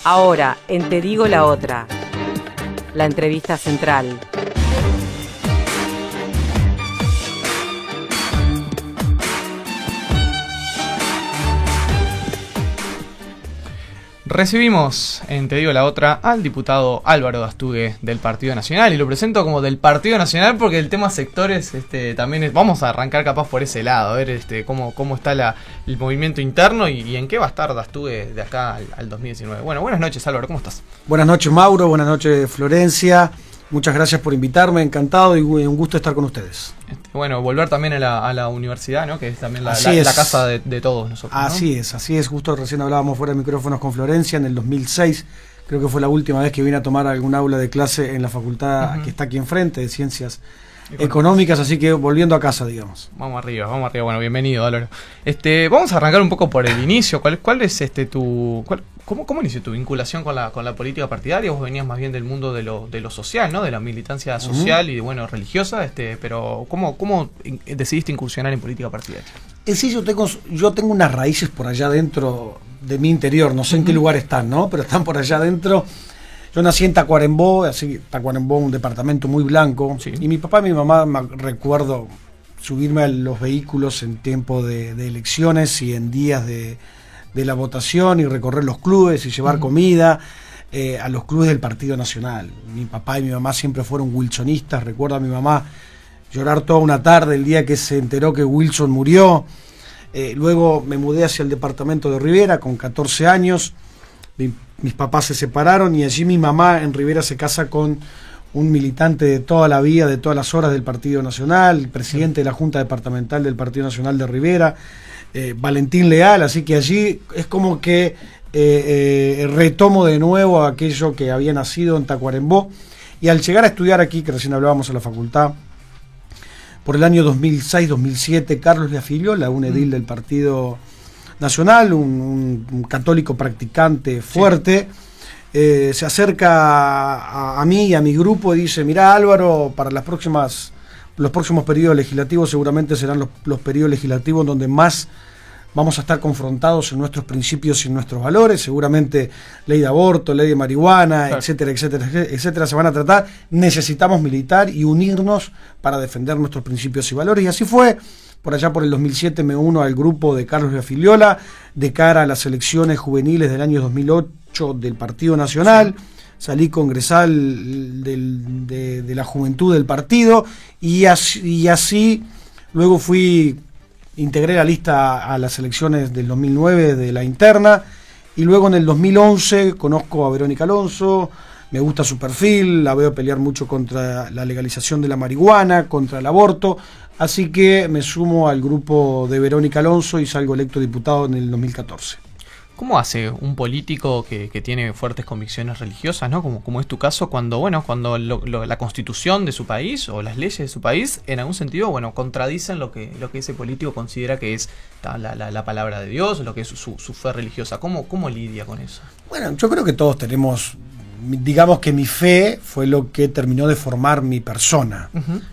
Ahora, en Te Digo la Otra, la entrevista central. Recibimos en Te Digo la Otra al diputado Álvaro Dastugue del Partido Nacional, y lo presento como del Partido Nacional porque el tema sectores también vamos a arrancar capaz por ese lado, a ver cómo está el movimiento interno y en qué va a estar Dastugue de acá al 2019. Bueno, buenas noches Álvaro, ¿cómo estás? Buenas noches Mauro, buenas noches Florencia, muchas gracias por invitarme, encantado y un gusto estar con ustedes. Bueno, volver también a la universidad, ¿no? Que es también la casa de todos nosotros, ¿no? Así es, justo recién hablábamos fuera de micrófonos con Florencia en el 2006, creo que fue la última vez que vine a tomar algún aula de clase en la facultad que está aquí enfrente, de Ciencias Económicas, así que volviendo a casa, digamos. Vamos arriba, bueno, bienvenido Álvaro. Vamos a arrancar un poco por el inicio. ¿Cuál es ¿Cómo inició tu vinculación con la política partidaria? Vos venías más bien del mundo de lo social, ¿no? De la militancia social y religiosa, pero ¿cómo decidiste incursionar en política partidaria? Sí, yo tengo unas raíces por allá dentro de mi interior, no sé en qué lugar están, ¿no? Pero están por allá adentro. Yo nací en Tacuarembó, un departamento muy blanco, sí. Y mi papá y mi mamá, recuerdo subirme a los vehículos en tiempo de elecciones y en días de la votación y recorrer los clubes y llevar comida a los clubes del Partido Nacional. Mi papá y mi mamá siempre fueron wilsonistas. Recuerdo a mi mamá llorar toda una tarde el día que se enteró que Wilson murió. Luego me mudé hacia el departamento de Rivera con 14 años. Mis papás se separaron y allí mi mamá en Rivera se casa con un militante de toda la vida, de todas las horas del Partido Nacional, el presidente de la Junta Departamental del Partido Nacional de Rivera, Valentín Leal, así que allí es como que retomo de nuevo aquello que había nacido en Tacuarembó, y al llegar a estudiar aquí, que recién hablábamos a la facultad, por el año 2006-2007, Carlos de Afiliola, un edil del Partido Nacional, un católico practicante fuerte, se acerca a mí y a mi grupo y dice: mirá Álvaro, para los próximos periodos legislativos seguramente serán los periodos legislativos donde más vamos a estar confrontados en nuestros principios y en nuestros valores, seguramente ley de aborto, ley de marihuana, claro, etcétera, se van a tratar. Necesitamos militar y unirnos para defender nuestros principios y valores, y así fue. Por allá por el 2007 me uno al grupo de Carlos de Afiliola de cara a las elecciones juveniles del año 2008 del Partido Nacional. Salí congresal de la juventud del partido y así luego integré la lista a las elecciones del 2009 de la interna, y luego en el 2011 conozco a Verónica Alonso, me gusta su perfil, la veo pelear mucho contra la legalización de la marihuana, contra el aborto, así que me sumo al grupo de Verónica Alonso y salgo electo diputado en el 2014. ¿Cómo hace un político que tiene fuertes convicciones religiosas, ¿no? Como es tu caso, cuando la constitución de su país o las leyes de su país en algún sentido contradicen lo que ese político considera que es la palabra de Dios, lo que es su fe religiosa? ¿Cómo lidia con eso? Bueno, yo creo que todos tenemos, digamos que mi fe fue lo que terminó de formar mi persona.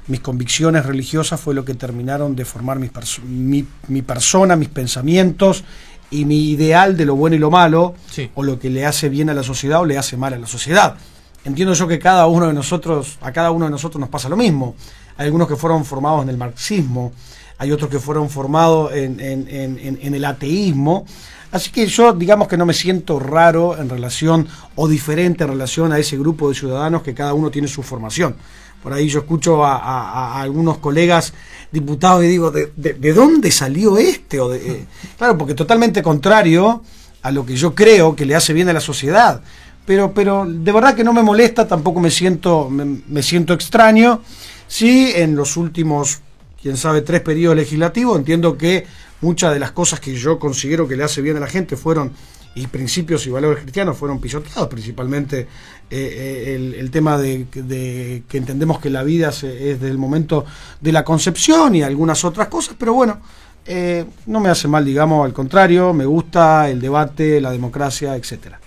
Mis convicciones religiosas fue lo que terminaron de formar mi persona, mis pensamientos y mi ideal de lo bueno y lo malo, sí, o lo que le hace bien a la sociedad o le hace mal a la sociedad. Entiendo yo que a cada uno de nosotros nos pasa lo mismo. Hay algunos que fueron formados en el marxismo, hay otros que fueron formados en el ateísmo. Así que yo, digamos que no me siento raro en relación o diferente en relación a ese grupo de ciudadanos que cada uno tiene su formación. Por ahí yo escucho a algunos colegas diputados y digo, ¿de dónde salió este? Claro, porque totalmente contrario a lo que yo creo que le hace bien a la sociedad. Pero de verdad que no me molesta, tampoco me siento extraño. Sí, en los últimos, quién sabe, 3 periodos legislativos, entiendo que muchas de las cosas que yo considero que le hace bien a la gente y principios y valores cristianos fueron pisoteados, principalmente el tema de que entendemos que la vida es desde el momento de la concepción y algunas otras cosas, pero bueno, no me hace mal, digamos, al contrario, me gusta el debate, la democracia, etcétera.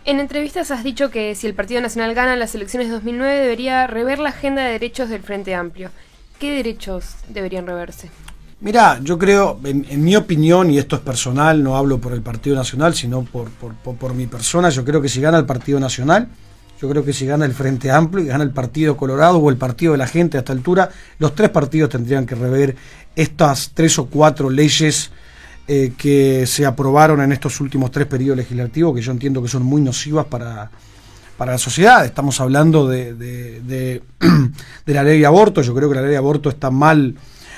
En entrevistas has dicho que si el Partido Nacional gana las elecciones de 2009 debería rever la agenda de derechos del Frente Amplio. ¿Qué derechos deberían reverse? Mirá, yo creo, en mi opinión, y esto es personal, no hablo por el Partido Nacional, sino por mi persona, yo creo que si gana el Partido Nacional, yo creo que si gana el Frente Amplio y gana el Partido Colorado o el Partido de la Gente a esta altura, los tres partidos tendrían que rever estas 3 o 4 leyes que se aprobaron en estos últimos 3 periodos legislativos, que yo entiendo que son muy nocivas para la sociedad. Estamos hablando de la ley de aborto. Yo creo que la ley de aborto está mal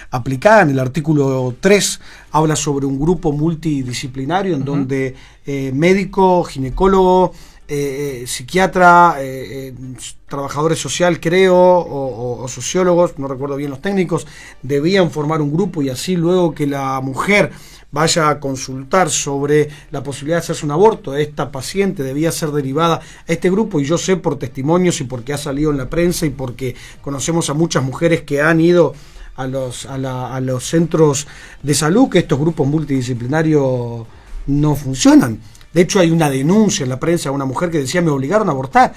aplicada. En el artículo 3 habla sobre un grupo multidisciplinario en donde médico, ginecólogo, psiquiatra, trabajadores social, creo, o sociólogos, no recuerdo bien los técnicos, debían formar un grupo, y así luego que la mujer vaya a consultar sobre la posibilidad de hacerse un aborto, esta paciente debía ser derivada a este grupo. Y yo sé por testimonios y porque ha salido en la prensa y porque conocemos a muchas mujeres que han ido a los centros de salud, que estos grupos multidisciplinarios no funcionan. De hecho, hay una denuncia en la prensa de una mujer que decía: me obligaron a abortar,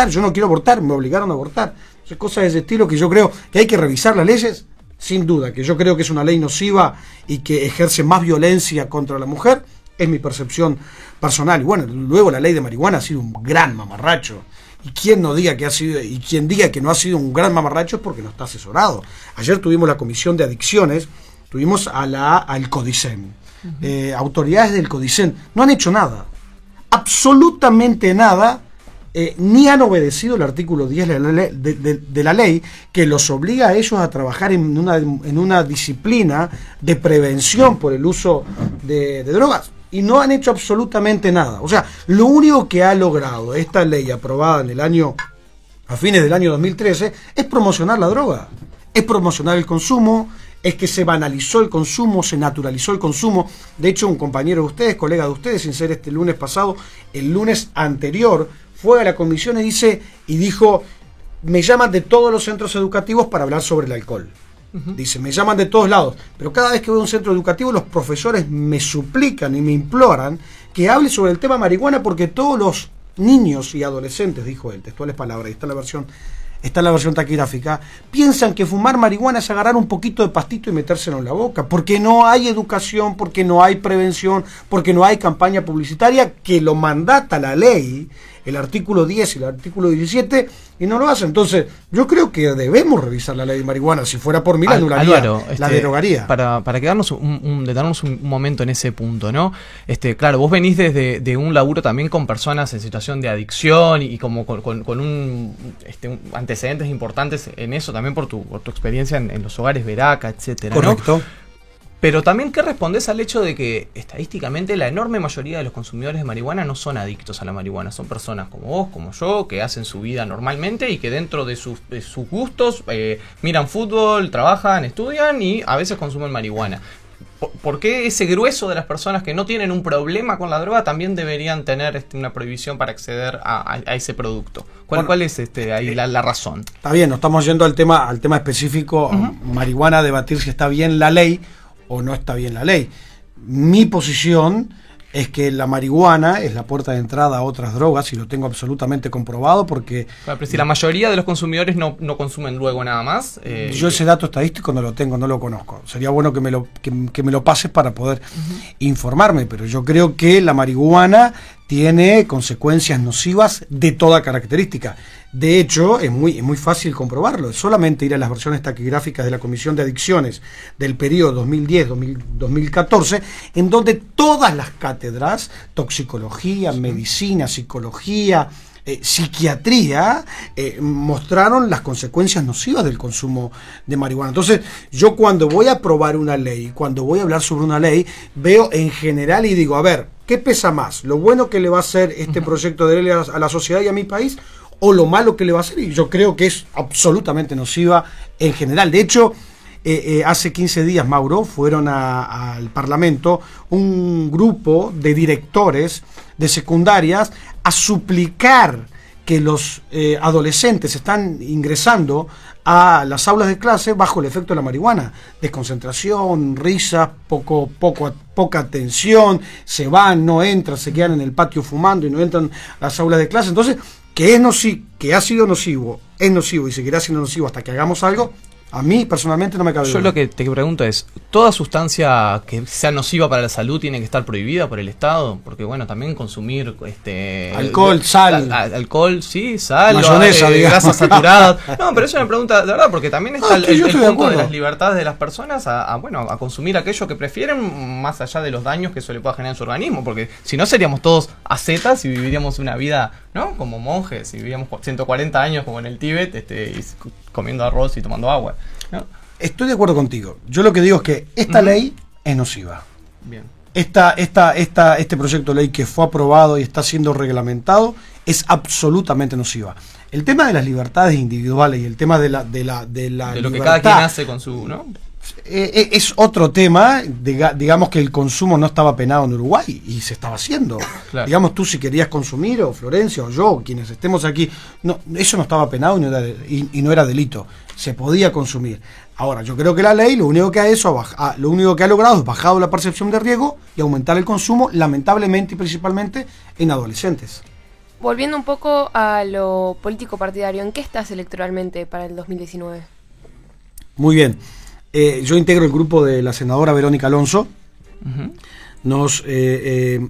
yo no quiero abortar, me obligaron a abortar. Entonces, cosas de ese estilo que yo creo que hay que revisar las leyes, sin duda, que yo creo que es una ley nociva y que ejerce más violencia contra la mujer, es mi percepción personal. Y bueno, luego la ley de marihuana ha sido un gran mamarracho. Y quien no diga que ha sido, y quien diga que no ha sido un gran mamarracho es porque no está asesorado. Ayer tuvimos la comisión de adicciones, tuvimos al Codicen. Autoridades del Codicen no han hecho nada, absolutamente nada, ni han obedecido el artículo 10 de la ley, que los obliga a ellos a trabajar en una disciplina de prevención por el uso de drogas, y no han hecho absolutamente nada. O sea, lo único que ha logrado esta ley aprobada a fines del año 2013 es promocionar la droga, es promocionar el consumo, es que se banalizó el consumo, se naturalizó el consumo. De hecho, un compañero de ustedes, colega de ustedes, sin ser este lunes pasado, el lunes anterior, fue a la comisión y dijo: me llaman de todos los centros educativos para hablar sobre el alcohol. Dice, me llaman de todos lados, pero cada vez que voy a un centro educativo los profesores me suplican y me imploran que hable sobre el tema marihuana, porque todos los niños y adolescentes, dijo él, textuales palabras, y está en la versión taquigráfica, piensan que fumar marihuana es agarrar un poquito de pastito y metérselo en la boca, porque no hay educación, porque no hay prevención, porque no hay campaña publicitaria que lo mandata la ley, el artículo 10 y el artículo 17, y no lo hacen. Entonces, yo creo que debemos revisar la ley de marihuana. Si fuera por mí, la anularía, Álvaro, la derogaría. Para quedarnos detenernos un momento en ese punto, ¿no? Claro, vos venís de un laburo también con personas en situación de adicción y como con antecedentes importantes en eso, también por tu experiencia en los hogares Veraca, etcétera, ¿no? Correcto. Pero también, ¿qué respondés al hecho de que estadísticamente la enorme mayoría de los consumidores de marihuana no son adictos a la marihuana? Son personas como vos, como yo, que hacen su vida normalmente y que dentro de sus gustos miran fútbol, trabajan, estudian y a veces consumen marihuana. ¿Por qué ese grueso de las personas que no tienen un problema con la droga también deberían tener una prohibición para acceder a ese producto? ¿Cuál es ahí la razón? Está bien, nos estamos yendo al tema específico, marihuana, debatir si está bien la ley o no está bien la ley. Mi posición es que la marihuana es la puerta de entrada a otras drogas, y lo tengo absolutamente comprobado, porque... Pero si la mayoría de los consumidores no consumen luego nada más... yo ese dato estadístico no lo tengo, no lo conozco. Sería bueno que me lo pases para poder informarme, pero yo creo que la marihuana tiene consecuencias nocivas de toda característica. De hecho, es muy fácil comprobarlo. Es solamente ir a las versiones taquigráficas de la Comisión de Adicciones del periodo 2010-2014, en donde todas las cátedras, toxicología, medicina, psicología, psiquiatría, mostraron las consecuencias nocivas del consumo de marihuana. Entonces, yo cuando voy a aprobar una ley, cuando voy a hablar sobre una ley, veo en general y digo, a ver, ¿qué pesa más? ¿Lo bueno que le va a hacer este proyecto de ley a la sociedad y a mi país, o lo malo que le va a hacer? Y yo creo que es absolutamente nociva en general. De hecho, hace 15 días, Mauro, fueron al Parlamento un grupo de directores de secundarias a suplicar que los adolescentes están ingresando a las aulas de clase bajo el efecto de la marihuana. Desconcentración, risas, poca atención, se van, no entran, se quedan en el patio fumando y no entran a las aulas de clase. Entonces, que ha sido nocivo, es nocivo y seguirá siendo nocivo hasta que hagamos algo, A mí personalmente no me cabe duda. Yo lo que te pregunto es, ¿toda sustancia que sea nociva para la salud tiene que estar prohibida por el Estado? Porque bueno, también consumir alcohol, sal. Alcohol, sí, sal, mayonesa, grasas saturadas. No, pero es una pregunta de verdad, porque también está el punto de las libertades de las personas a consumir aquello que prefieren, más allá de los daños que eso le pueda generar en su organismo, porque si no seríamos todos ascetas y viviríamos una vida, ¿no? Como monjes, y vivíamos 140 años como en el Tíbet, comiendo arroz y tomando agua, ¿no? Estoy de acuerdo contigo. Yo lo que digo es que esta ley es nociva. Bien. Este proyecto de ley que fue aprobado y está siendo reglamentado es absolutamente nociva. El tema de las libertades individuales y el tema de lo que cada quien hace con su, ¿no? Es otro tema. Digamos que el consumo no estaba penado en Uruguay y se estaba haciendo. Claro. Digamos, tú si querías consumir, o Florencia o yo, quienes estemos aquí, no, eso no estaba penado y no era delito. Se podía consumir. Ahora, yo creo que la ley lo único que ha logrado es bajar la percepción de riesgo y aumentar el consumo, lamentablemente y principalmente en adolescentes. Volviendo un poco a lo político partidario, ¿en qué estás electoralmente para el 2019? Muy bien. Yo integro el grupo de la senadora Verónica Alonso. Uh-huh. Nos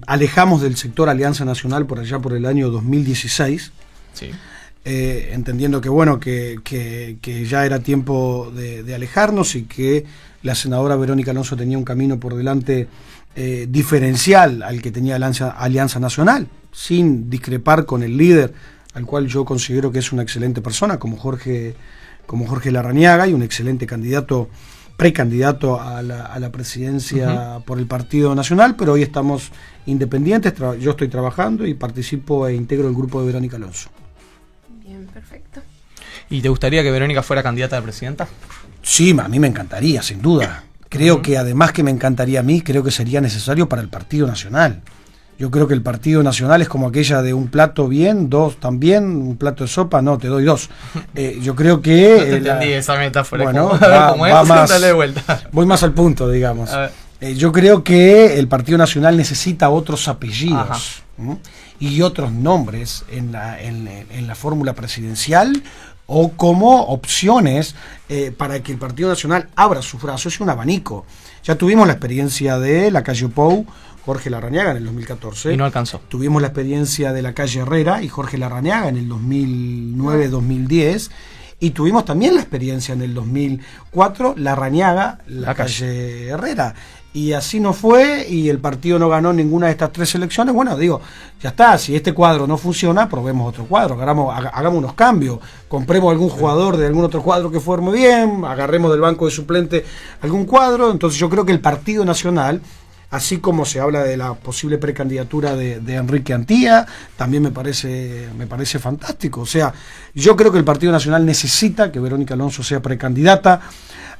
alejamos del sector Alianza Nacional por allá por el año 2016. Sí. Entendiendo que bueno que ya era tiempo de alejarnos y que la senadora Verónica Alonso tenía un camino por delante diferencial al que tenía Alianza Nacional, sin discrepar con el líder, al cual yo considero que es una excelente persona, como Jorge Larrañaga, y un excelente precandidato a la presidencia por el Partido Nacional, pero hoy estamos independientes. Yo estoy trabajando y participo e integro el grupo de Verónica Alonso. Bien, perfecto. ¿Y te gustaría que Verónica fuera candidata a presidenta? Sí, a mí me encantaría, sin duda. Creo que además que me encantaría a mí, creo que sería necesario para el Partido Nacional. Yo creo que el Partido Nacional es como aquella de un plato bien, dos también, un plato de sopa, no, te doy dos. Yo creo que... No te entendí esa metáfora. Bueno, vuelta. Voy más al punto, digamos. Yo creo que el Partido Nacional necesita otros apellidos y otros nombres en la fórmula presidencial o como opciones para que el Partido Nacional abra sus brazos. Es un abanico. Ya tuvimos la experiencia de la calle Pou, Jorge Larrañaga en el 2014. Y no alcanzó. Tuvimos la experiencia de la calle Herrera y Jorge Larrañaga en el 2009-2010. Y tuvimos también la experiencia en el 2004, Larrañaga, la calle Herrera. Y así no fue, y el partido no ganó ninguna de estas tres elecciones. Bueno, digo, ya está, si este cuadro no funciona, probemos otro cuadro, hagamos unos cambios, compremos algún jugador de algún otro cuadro que forme bien, agarremos del banco de suplente algún cuadro. Entonces yo creo que el Partido Nacional, así como se habla de la posible precandidatura de Enrique Antía, también me parece fantástico. O sea, yo creo que el Partido Nacional necesita que Verónica Alonso sea precandidata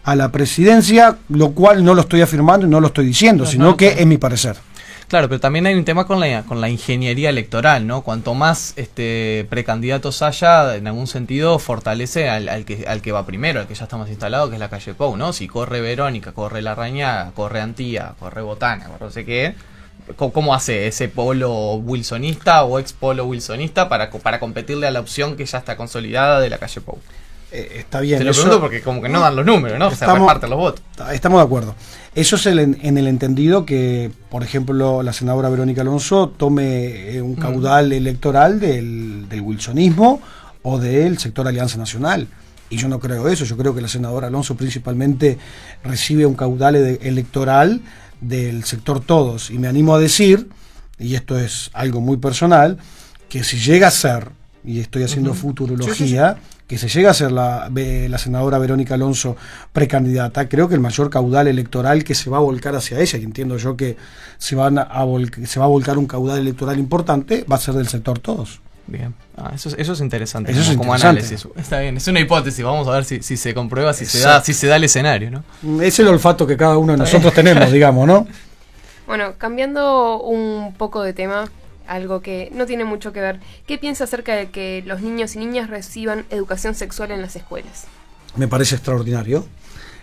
a la presidencia, lo cual no lo estoy afirmando y no lo estoy diciendo, sino que es mi parecer. Claro, pero también hay un tema con la ingeniería electoral, ¿no? Cuanto más precandidatos haya, en algún sentido fortalece al que va primero, al que ya está más instalado, que es la calle Pou, ¿no? Si corre Verónica, corre Larrañaga, corre Antía, corre Botana, corre no sé qué, ¿cómo hace ese polo wilsonista o ex polo wilsonista para competirle a la opción que ya está consolidada de la calle Pou? Está bien. Te lo pregunto porque como que no dan los números, ¿no? Se reparten los votos. Estamos de acuerdo. Eso es en el entendido que, por ejemplo, la senadora Verónica Alonso tome un caudal electoral del wilsonismo o del sector Alianza Nacional. Y yo no creo eso. Yo creo que la senadora Alonso principalmente recibe un caudal electoral del sector todos. Y me animo a decir, y esto es algo muy personal, que si llega a ser, y estoy haciendo futurología, que se llega a ser la senadora Verónica Alonso precandidata, creo que el mayor caudal electoral que se va a volcar hacia ella, y entiendo yo que se va a volcar un caudal electoral importante, va a ser del sector todos. Bien, eso es interesante, eso es como interesante. Análisis. Está bien, es una hipótesis, vamos a ver si se comprueba, si se da el escenario, ¿no? Es el olfato que cada uno de nosotros tenemos, digamos, ¿no? Bueno, cambiando un poco de tema, algo que no tiene mucho que ver. ¿Qué piensa acerca de que los niños y niñas reciban educación sexual en las escuelas? Me parece extraordinario.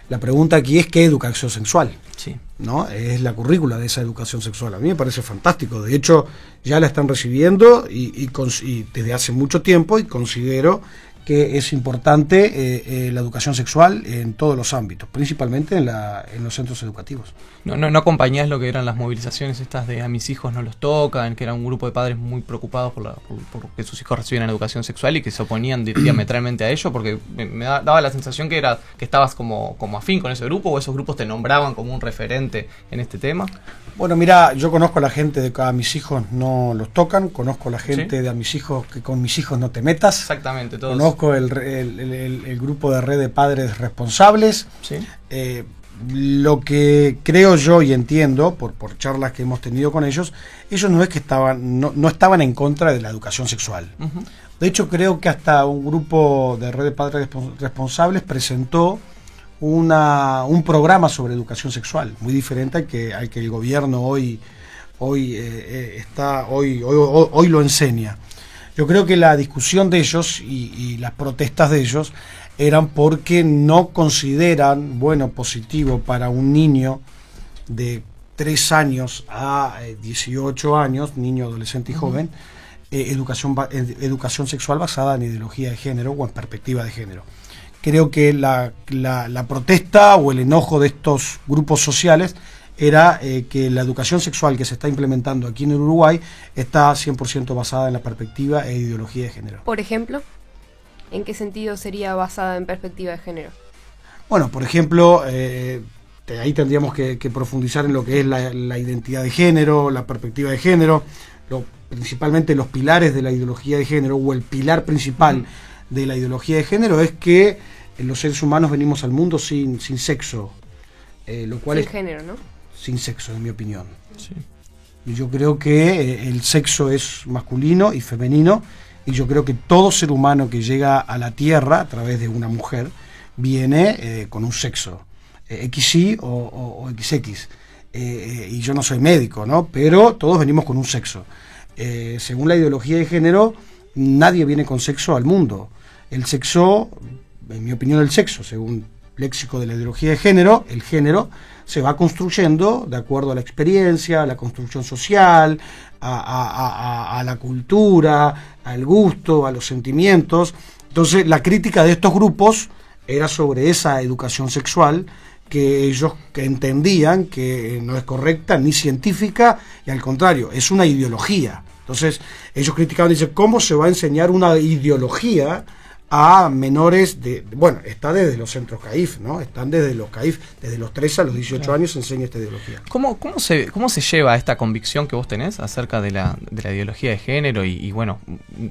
La pregunta aquí es ¿qué educación sexual? Sí. ¿No? Es la currícula de esa educación sexual. A mí me parece fantástico. De hecho, ya la están recibiendo y desde hace mucho tiempo, y considero que es importante la educación sexual en todos los ámbitos, principalmente en los centros educativos. No acompañás lo que eran las movilizaciones estas de a mis hijos no los tocan, que era un grupo de padres muy preocupados por que sus hijos recibieran educación sexual y que se oponían diametralmente a ello, porque me daba la sensación que estabas como afín con ese grupo, o esos grupos te nombraban como un referente en este tema. Bueno, mira, yo conozco a la gente de que a mis hijos no los tocan, conozco a la gente de a mis hijos que con mis hijos no te metas. Exactamente, todos. Conozco el grupo de red de padres responsables. Sí. Lo que creo yo y entiendo por charlas que hemos tenido con ellos no es que no estaban en contra de la educación sexual. Uh-huh. De hecho, creo que hasta un grupo de red de padres responsables presentó un programa sobre educación sexual, muy diferente al que el gobierno hoy lo enseña. Yo creo que la discusión de ellos y las protestas de ellos eran porque no consideran positivo para un niño de 3 años a 18 años, niño, adolescente y joven, educación sexual basada en ideología de género o en perspectiva de género. Creo que la protesta o el enojo de estos grupos sociales era que la educación sexual que se está implementando aquí en Uruguay está 100% basada en la perspectiva e ideología de género. Por ejemplo, ¿en qué sentido sería basada en perspectiva de género? Bueno, por ejemplo, ahí tendríamos que profundizar en lo que es la identidad de género, la perspectiva de género, principalmente los pilares de la ideología de género, o el pilar principal de la ideología de género es que los seres humanos venimos al mundo sin sexo, lo cual sin género, ¿no? Sin sexo, en mi opinión. Sí. Y yo creo que el sexo es masculino y femenino, y yo creo que todo ser humano que llega a la Tierra a través de una mujer viene con un sexo, XY o XX. Y yo no soy médico, ¿no? Pero todos venimos con un sexo. Según la ideología de género, nadie viene con sexo al mundo. El sexo, en mi opinión, según léxico de la ideología de género, el género se va construyendo de acuerdo a la experiencia, a la construcción social, a la cultura, al gusto, a los sentimientos. Entonces, la crítica de estos grupos era sobre esa educación sexual que ellos entendían que no es correcta ni científica, y al contrario, es una ideología. Entonces, ellos criticaban y dicen, ¿cómo se va a enseñar una ideología a menores está desde los centros CAIF, ¿no? Están desde los CAIF, desde los 13 a los 18 años se enseña esta ideología. ¿Cómo se lleva esta convicción que vos tenés acerca de la ideología de género y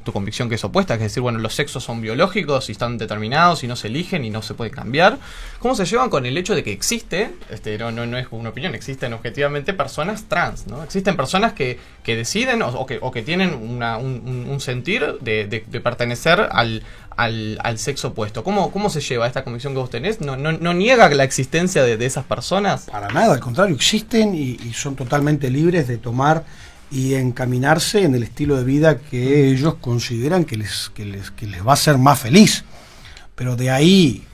tu convicción que es opuesta, que es decir, los sexos son biológicos y están determinados y no se eligen y no se puede cambiar? ¿Cómo se llevan con el hecho de que existe, no es una opinión, existen objetivamente personas trans, ¿no? Existen personas que deciden o que tienen un sentir de pertenecer al sexo opuesto? ¿Cómo se lleva esta convicción que vos tenés? ¿No niega la existencia de esas personas? Para nada, al contrario, existen y son totalmente libres de tomar y encaminarse en el estilo de vida que ellos consideran que les va a ser más feliz. Pero de ahí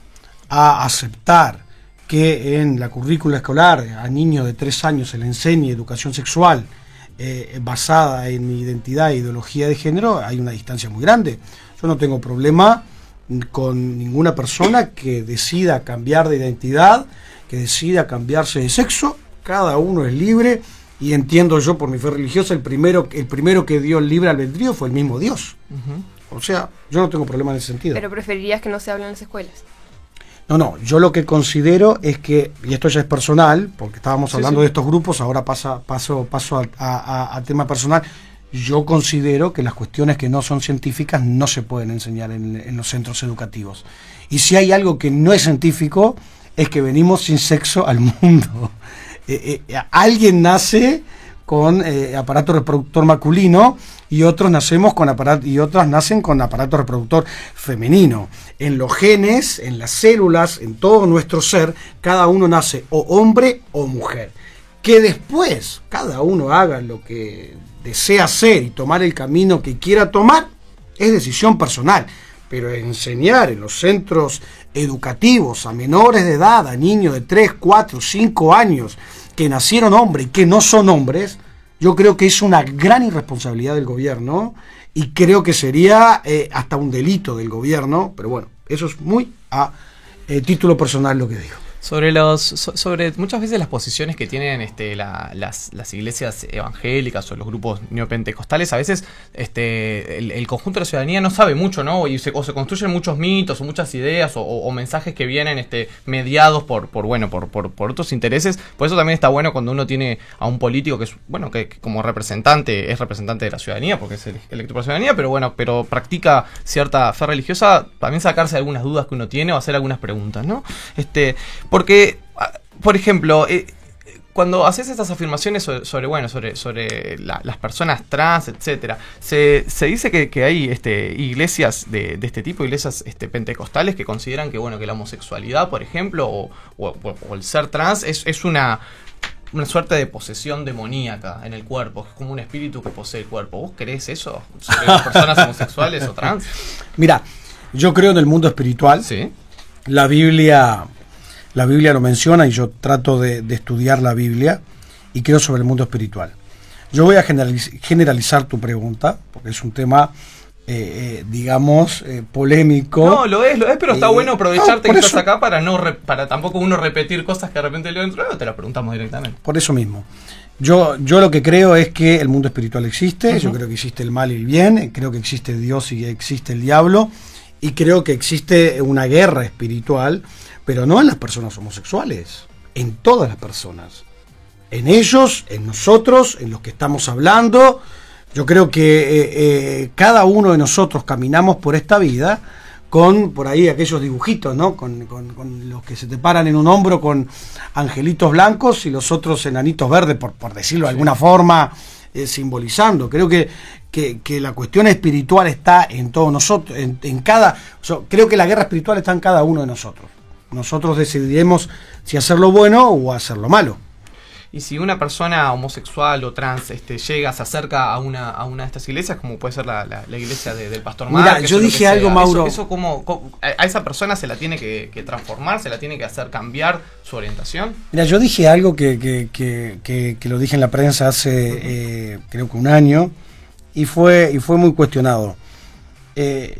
a aceptar que en la currícula escolar a niños de 3 años se les enseñe educación sexual basada en identidad e ideología de género, hay una distancia muy grande. Yo no tengo problema con ninguna persona que decida cambiar de identidad, que decida cambiarse de sexo. Cada uno es libre, y entiendo yo por mi fe religiosa, el primero que dio el libre albedrío fue el mismo Dios. O sea, yo no tengo problema en ese sentido. ¿Pero preferirías que no se hable en las escuelas? No, yo lo que considero es que, y esto ya es personal, porque estábamos hablando de estos grupos, ahora paso a tema personal. Yo considero que las cuestiones que no son científicas no se pueden enseñar en los centros educativos. Y si hay algo que no es científico, es que venimos sin sexo al mundo. Alguien nace con aparato reproductor masculino y otros nacemos con y otras nacen con aparato reproductor femenino. En los genes, en las células, en todo nuestro ser, cada uno nace o hombre o mujer. Que después cada uno haga lo que desea hacer y tomar el camino que quiera tomar es decisión personal, pero enseñar en los centros educativos a menores de edad, a niños de 3, 4, 5 años que nacieron hombres y que no son hombres, yo creo que es una gran irresponsabilidad del gobierno y creo que sería hasta un delito del gobierno, pero bueno, eso es muy a título personal lo que digo. Sobre muchas veces las posiciones que tienen las iglesias evangélicas o los grupos neopentecostales, a veces el conjunto de la ciudadanía no sabe mucho, ¿no? O se construyen muchos mitos o muchas ideas o mensajes que vienen mediados por otros intereses. Por eso también está bueno cuando uno tiene a un político que como representante, es representante de la ciudadanía, porque es electo por la ciudadanía, pero practica cierta fe religiosa, también sacarse algunas dudas que uno tiene o hacer algunas preguntas, ¿no? Porque, por ejemplo, cuando haces estas afirmaciones sobre las personas trans, etcétera, se dice que hay iglesias de este tipo, iglesias pentecostales, que consideran que la homosexualidad, por ejemplo, o el ser trans es una suerte de posesión demoníaca en el cuerpo, es como un espíritu que posee el cuerpo. ¿Vos creés eso sobre las personas homosexuales o trans? Mira, yo creo en el mundo espiritual. Sí. La Biblia lo menciona y yo trato de estudiar la Biblia y creo sobre el mundo espiritual. Yo voy a generalizar tu pregunta, porque es un tema, polémico. No, lo es, pero está bueno aprovecharte que estás acá para tampoco uno repetir cosas que de repente leo dentro, te las preguntamos directamente. Por eso mismo. Yo lo que creo es que el mundo espiritual existe, yo creo que existe el mal y el bien, creo que existe Dios y existe el diablo, y creo que existe una guerra espiritual, pero no en las personas homosexuales, en todas las personas. En ellos, en nosotros, en los que estamos hablando. Yo creo que cada uno de nosotros caminamos por esta vida con, por ahí, aquellos dibujitos, ¿no? Con los que se te paran en un hombro con angelitos blancos y los otros enanitos verdes, por decirlo de alguna forma, simbolizando. Creo que la cuestión espiritual está en todos nosotros, creo que la guerra espiritual está en cada uno de nosotros. Nosotros decidiremos si hacer lo bueno o hacer lo malo. Y si una persona homosexual o trans se acerca a una de estas iglesias, como puede ser la iglesia del Pastor Márquez. Mira, yo dije algo, Mauro. Eso a esa persona se la tiene que transformar, se la tiene que hacer cambiar su orientación. Mira, yo dije algo que lo dije en la prensa hace creo que un año y fue muy cuestionado.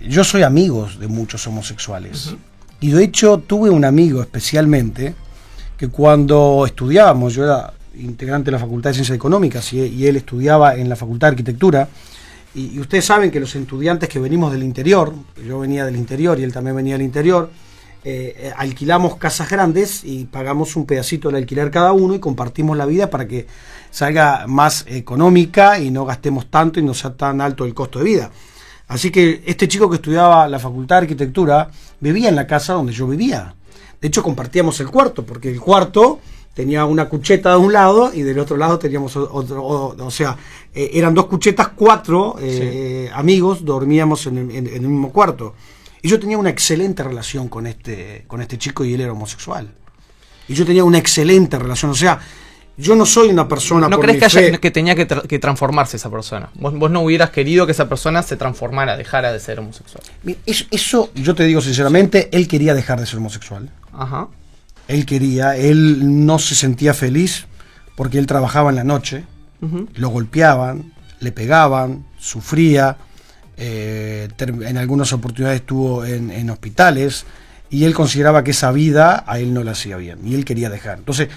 Yo soy amigo de muchos homosexuales. Y de hecho tuve un amigo especialmente que cuando estudiábamos, yo era integrante de la Facultad de Ciencias Económicas y él estudiaba en la Facultad de Arquitectura, y ustedes saben que los estudiantes que venimos del interior, yo venía del interior y él también venía del interior, alquilamos casas grandes y pagamos un pedacito del alquiler cada uno y compartimos la vida para que salga más económica y no gastemos tanto y no sea tan alto el costo de vida. Así que este chico que estudiaba la Facultad de Arquitectura vivía en la casa donde yo vivía. De hecho, compartíamos el cuarto, porque el cuarto tenía una cucheta de un lado y del otro lado teníamos otro, o sea, eran dos cuchetas, cuatro amigos dormíamos en el mismo cuarto. Y yo tenía una excelente relación con este chico y él era homosexual. Y yo tenía una excelente relación, o sea, yo no soy una persona... ¿No crees que tenía que transformarse esa persona? ¿Vos no hubieras querido que esa persona se transformara, dejara de ser homosexual? Eso, yo te digo sinceramente, él quería dejar de ser homosexual. Ajá. Él no se sentía feliz porque él trabajaba en la noche, lo golpeaban, le pegaban, sufría, en algunas oportunidades estuvo en hospitales, y él consideraba que esa vida a él no le hacía bien, y él quería dejar. Entonces,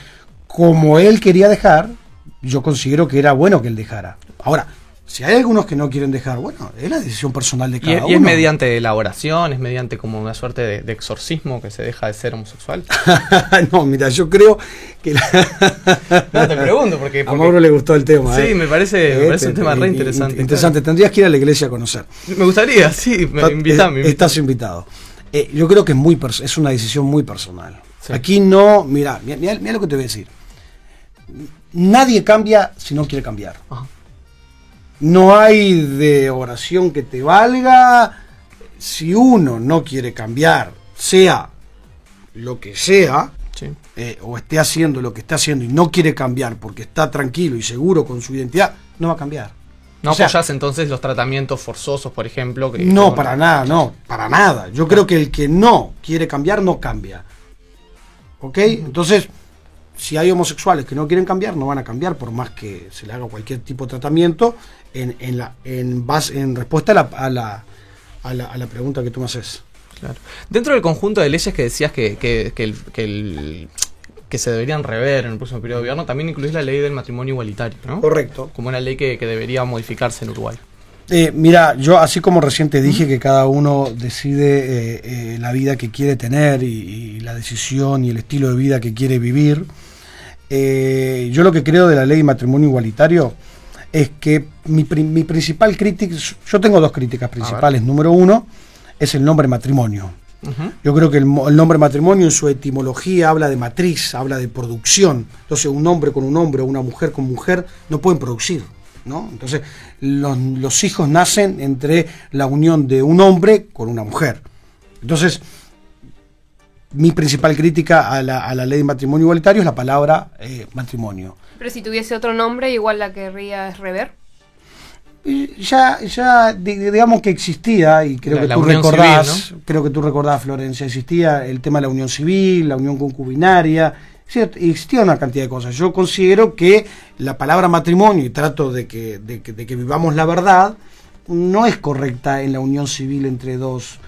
como él quería dejar, yo considero que era bueno que él dejara. Ahora, si hay algunos que no quieren dejar, bueno, es la decisión personal de cada uno. ¿Y es mediante la oración, es mediante como una suerte de exorcismo que se deja de ser homosexual? No, mira, yo creo que... No, te pregunto, porque... A Mauro le gustó el tema. Sí, me parece un tema re interesante. Interesante, tendrías que ir a la iglesia a conocer. Me gustaría, sí, invítame. Estás invitado. Yo creo que es una decisión muy personal. Sí. Aquí no, mira lo que te voy a decir. Nadie cambia si no quiere cambiar. Ajá. No hay de oración que te valga. Si uno no quiere cambiar, sea lo que sea, sí, o esté haciendo lo que está haciendo y no quiere cambiar porque está tranquilo y seguro con su identidad, no va a cambiar. ¿No apoyás entonces los tratamientos forzosos, por ejemplo? No, para nada. Yo creo que el que no quiere cambiar, no cambia. ¿Ok? Entonces, si hay homosexuales que no quieren cambiar, no van a cambiar por más que se le haga cualquier tipo de tratamiento en respuesta a la pregunta que tú me haces. Claro. Dentro del conjunto de leyes que decías que se deberían rever en el próximo periodo de gobierno, también incluís la ley del matrimonio igualitario, ¿no? Correcto. Como una ley que debería modificarse en Uruguay. Mira, yo así como recién te dije que cada uno decide la vida que quiere tener y la decisión y el estilo de vida que quiere vivir, yo lo que creo de la ley de matrimonio igualitario es que mi principal crítica, yo tengo dos críticas principales. Número uno es el nombre matrimonio. Yo creo que el nombre matrimonio en su etimología habla de matriz, habla de producción. Entonces un hombre con un hombre o una mujer con mujer no pueden producir, ¿no? Entonces los hijos nacen entre la unión de un hombre con una mujer. Entonces mi principal crítica a la ley de matrimonio igualitario es la palabra matrimonio. Pero si tuviese otro nombre, igual la querrías rever. Ya digamos que existía, y creo que tú recordás, civil, ¿no? Creo que tú recordás, Florencia, existía el tema de la unión civil, la unión concubinaria, ¿cierto? Existía una cantidad de cosas. Yo considero que la palabra matrimonio, y trato de que vivamos la verdad, no es correcta en la unión civil entre dos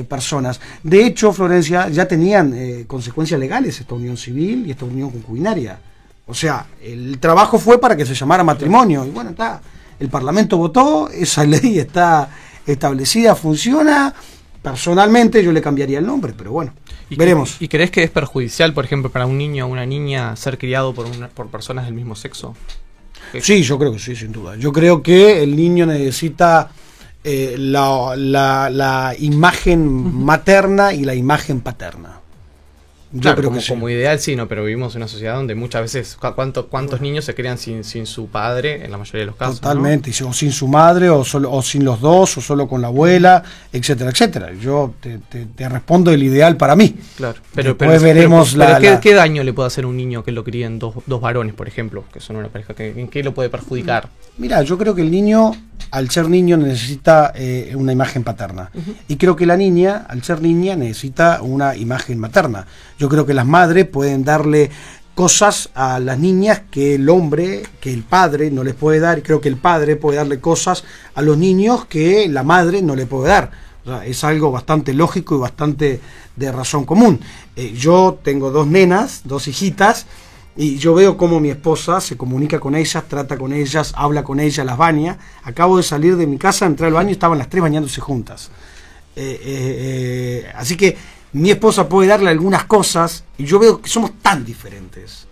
personas. De hecho, Florencia, ya tenían consecuencias legales esta unión civil y esta unión concubinaria. O sea, el trabajo fue para que se llamara matrimonio, y bueno, está. El Parlamento votó, esa ley está establecida, funciona. Personalmente yo le cambiaría el nombre, pero bueno, veremos. ¿Y crees que es perjudicial, por ejemplo, para un niño o una niña ser criado por personas del mismo sexo? Sí, yo creo que sí, sin duda. Yo creo que el niño necesita la imagen materna y la imagen paterna. Yo claro, creo que sí. Como ideal sí, no, pero vivimos en una sociedad donde muchas veces ¿cuántos niños se crían sin su padre en la mayoría de los casos? Totalmente, ¿no? O sin su madre, o sin los dos, o solo con la abuela, etcétera, etcétera. Yo te respondo el ideal para mí. Claro, pero veremos ¿qué daño le puede hacer a un niño que lo críen dos varones, por ejemplo, que son una pareja? ¿En qué lo puede perjudicar? Mira, yo creo que el niño, al ser niño, necesita una imagen paterna. Y creo que la niña, al ser niña, necesita una imagen materna. Yo creo que las madres pueden darle cosas a las niñas que el padre no les puede dar, y creo que el padre puede darle cosas a los niños que la madre no le puede dar. O sea, es algo bastante lógico y bastante de razón común. Yo tengo dos nenas, dos hijitas, y yo veo cómo mi esposa se comunica con ellas, trata con ellas, habla con ellas, las baña. Acabo de salir de mi casa, entré al baño y estaban las tres bañándose juntas. Así que mi esposa puede darle algunas cosas, y yo veo que somos tan diferentes,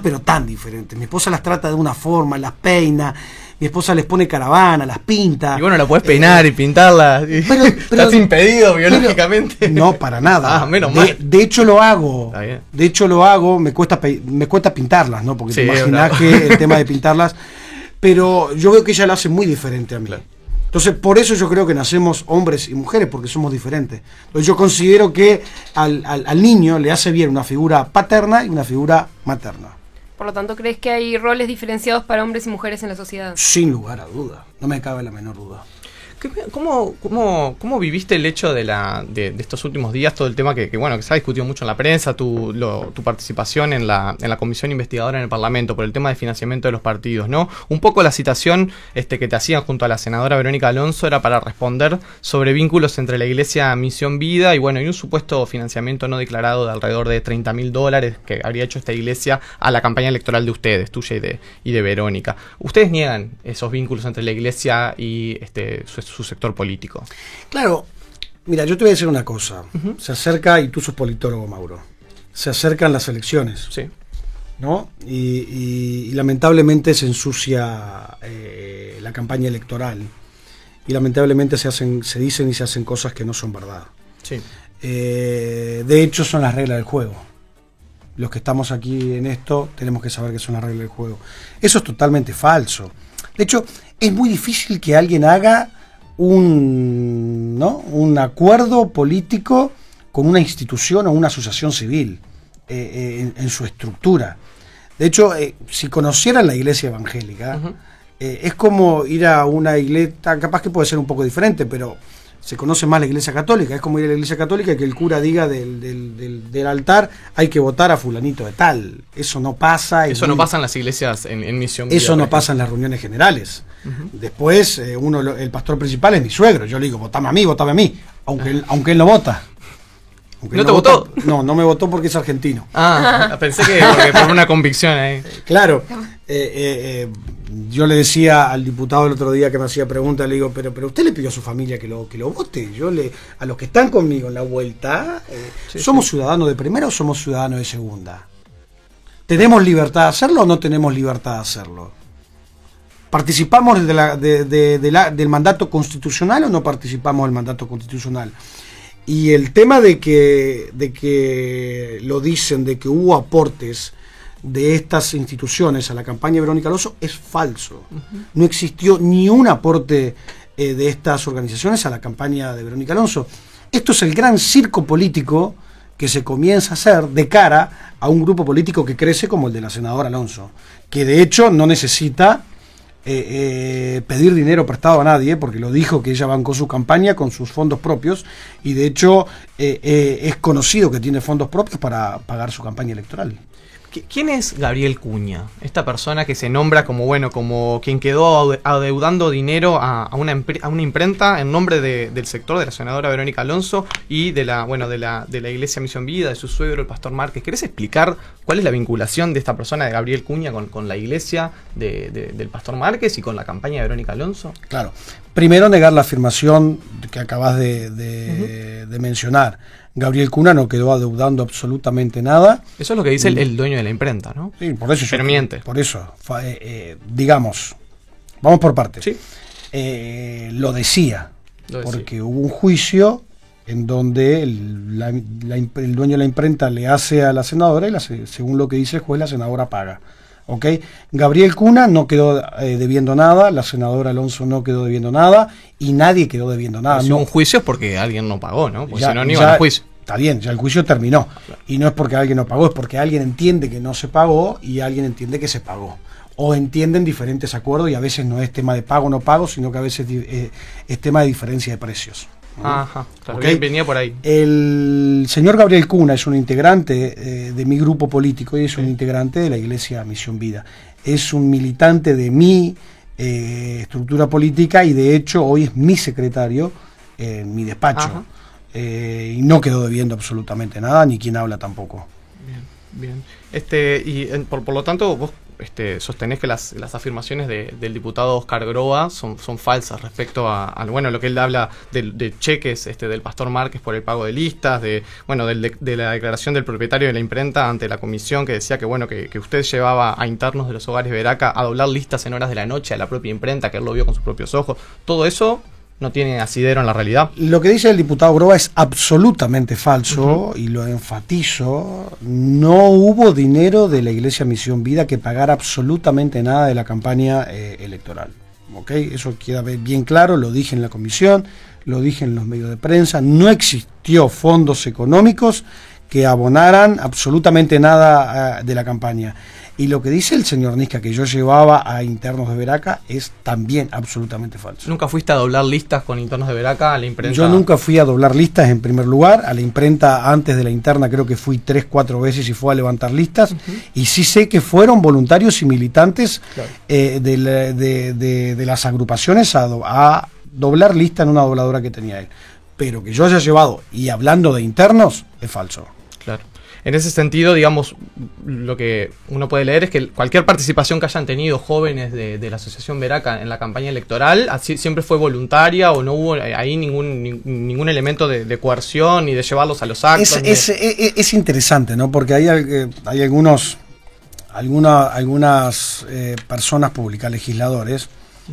pero tan diferentes. Mi esposa las trata de una forma, las peina, mi esposa les pone caravana, las pinta. Y bueno, la puedes peinar y pintarla. Pero estás impedido biológicamente. No, para nada. Menos mal. De hecho lo hago. De hecho lo hago, me cuesta pintarlas, ¿no? Porque sí, te imaginas que el tema de pintarlas. Pero yo veo que ella lo hace muy diferente a mí. Claro. Entonces, por eso yo creo que nacemos hombres y mujeres, porque somos diferentes. Entonces, yo considero que al niño le hace bien una figura paterna y una figura materna. Por lo tanto, ¿crees que hay roles diferenciados para hombres y mujeres en la sociedad? Sin lugar a duda, no me cabe la menor duda. ¿Cómo viviste el hecho de estos últimos días, todo el tema que se ha discutido mucho en la prensa, tu participación en la comisión investigadora en el Parlamento por el tema de financiamiento de los partidos, ¿no? Un poco la citación que te hacían junto a la senadora Verónica Alonso era para responder sobre vínculos entre la Iglesia Misión Vida y un supuesto financiamiento no declarado de alrededor de $30.000 que habría hecho esta iglesia a la campaña electoral de ustedes, tuya y de Verónica. ¿Ustedes niegan esos vínculos entre la iglesia y su sector político? Claro, mira, yo te voy a decir una cosa. Se acerca, y tú sos politólogo, Mauro, se acercan las elecciones, sí, ¿no? Y lamentablemente se ensucia la campaña electoral, y lamentablemente se dicen y se hacen cosas que no son verdad. Sí. De hecho, son las reglas del juego. Los que estamos aquí en esto tenemos que saber que son las reglas del juego. Eso es totalmente falso. De hecho, es muy difícil que alguien haga un acuerdo político con una institución o una asociación civil en su estructura. De hecho, si conocieran la iglesia evangélica, es como ir a una iglesia, capaz que puede ser un poco diferente, pero se conoce más la Iglesia Católica. Es como ir a la Iglesia Católica y que el cura diga del altar hay que votar a fulanito de tal. Eso no pasa. Eso no pasa en las iglesias en Misión Vida. Eso no pasa en las reuniones generales. Después, el pastor principal es mi suegro. Yo le digo, votame a mí, aunque él no vota. ¿No te votó? No me votó porque es argentino. Pensé que por una convicción ahí. Claro. Yo le decía al diputado el otro día que me hacía preguntas, le digo, pero usted le pidió a su familia que lo vote. A los que están conmigo en la vuelta, ¿somos ciudadanos de primera o somos ciudadanos de segunda? ¿Tenemos libertad de hacerlo o no tenemos libertad de hacerlo? ¿Participamos del mandato constitucional o no participamos del mandato constitucional? Y el tema de que lo dicen, de que hubo aportes de estas instituciones a la campaña de Verónica Alonso, es falso. No existió ni un aporte de estas organizaciones a la campaña de Verónica Alonso. Esto es el gran circo político que se comienza a hacer de cara a un grupo político que crece como el de la senadora Alonso, que de hecho no necesita pedir dinero prestado a nadie, porque lo dijo que ella bancó su campaña con sus fondos propios, y de hecho es conocido que tiene fondos propios para pagar su campaña electoral. ¿Quién es Gabriel Cuña? Esta persona que se nombra como quien quedó adeudando dinero a una imprenta en nombre del sector de la senadora Verónica Alonso y de la Iglesia Misión Vida, de su suegro, el pastor Márquez. ¿Querés explicar cuál es la vinculación de esta persona, de Gabriel Cuña, con la iglesia del pastor Márquez y con la campaña de Verónica Alonso? Claro. Primero, negar la afirmación que acabas de mencionar. Gabriel Cuña no quedó adeudando absolutamente nada. Eso es lo que dice el dueño de la imprenta, ¿no? Sí, por eso. Pero miente. Por eso, digamos, vamos por partes. Sí. Lo decía, porque hubo un juicio en donde el dueño de la imprenta le hace a la senadora y según lo que dice el juez, la senadora paga. ¿Ok? Gabriel Cuña no quedó debiendo nada, la senadora Alonso no quedó debiendo nada y nadie quedó debiendo nada. Si hubo un juicio es porque alguien no pagó, ¿no? Porque si no, ni iban al juicio. Está bien, ya el juicio terminó. Claro. Y no es porque alguien no pagó, es porque alguien entiende que no se pagó y alguien entiende que se pagó. O entienden diferentes acuerdos y a veces no es tema de pago o no pago, sino que a veces es tema de diferencia de precios. Ajá, claro, ¿Okay? Venía por ahí. El señor Gabriel Cuña es un integrante de mi grupo político y es un integrante de la Iglesia Misión Vida. Es un militante de mi estructura política y de hecho hoy es mi secretario en mi despacho. Y no quedó debiendo absolutamente nada, ni quien habla tampoco. Bien. Por lo tanto, vos sostenés que las afirmaciones del diputado Oscar Groa son falsas respecto a lo que él habla de cheques del pastor Márquez por el pago de listas, de la declaración del propietario de la imprenta ante la comisión que decía que usted llevaba a internos de los hogares Veraca a doblar listas en horas de la noche a la propia imprenta, que él lo vio con sus propios ojos. Todo eso no tiene asidero en la realidad. Lo que dice el diputado Groa es absolutamente falso, y lo enfatizo. No hubo dinero de la Iglesia Misión Vida que pagara absolutamente nada de la campaña electoral. ¿Okay? Eso queda bien claro, lo dije en la comisión, lo dije en los medios de prensa. No existió fondos económicos que abonaran absolutamente nada de la campaña. Y lo que dice el señor Nisca, que yo llevaba a internos de Veraca, es también absolutamente falso. ¿Nunca fuiste a doblar listas con internos de Veraca a la imprenta? Yo nunca fui a doblar listas en primer lugar. A la imprenta antes de la interna creo que fui 3-4 veces y fue a levantar listas. Y sí sé que fueron voluntarios y militantes de las agrupaciones a doblar lista en una dobladora que tenía él. Pero que yo haya llevado, y hablando de internos, es falso. Claro. En ese sentido, digamos, lo que uno puede leer es que cualquier participación que hayan tenido jóvenes de la Asociación Veraca en la campaña electoral así siempre fue voluntaria, o no hubo ahí ningún elemento de coerción ni de llevarlos a los actos. Es interesante, ¿no? Porque hay algunas personas públicas, legisladores,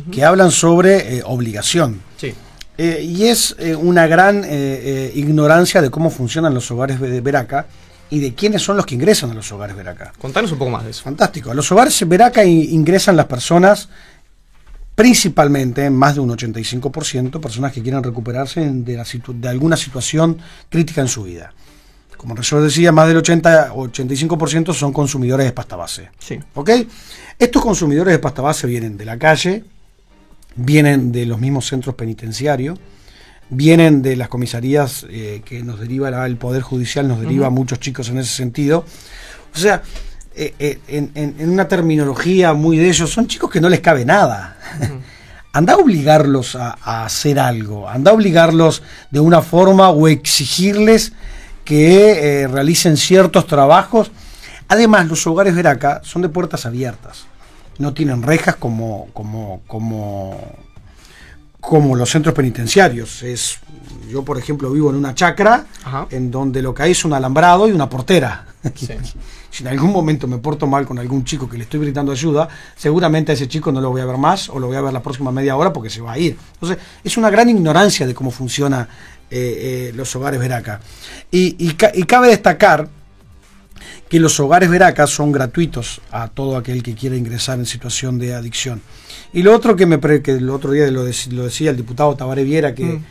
que hablan sobre obligación. Sí. Y es una gran ignorancia de cómo funcionan los hogares de Veraca y de quiénes son los que ingresan a los hogares Veraca. Contanos un poco más de eso. Fantástico. A los hogares Veraca ingresan las personas, principalmente, más de un 85%, personas que quieren recuperarse de alguna situación crítica en su vida. Como yo decía, más del 85% son consumidores de pasta base. Sí. ¿Ok? Estos consumidores de pasta base vienen de la calle, vienen de los mismos centros penitenciarios, vienen de las comisarías que nos deriva el Poder Judicial, nos deriva muchos chicos en ese sentido. O sea, en una terminología muy de ellos, son chicos que no les cabe nada. Anda a obligarlos a hacer algo, anda a obligarlos de una forma o exigirles que realicen ciertos trabajos. Además, los hogares Veraca son de puertas abiertas, no tienen rejas como los centros penitenciarios. Yo, por ejemplo, vivo en una chacra en donde lo que hay es un alambrado y una portera. Sí. Si en algún momento me porto mal con algún chico que le estoy brindando ayuda, seguramente a ese chico no lo voy a ver más, o lo voy a ver la próxima media hora porque se va a ir. Entonces, es una gran ignorancia de cómo funciona los hogares Veraca. Y cabe destacar que los hogares Veraca son gratuitos a todo aquel que quiera ingresar en situación de adicción. Y lo otro que el otro día lo decía el diputado Tabaré Viera, que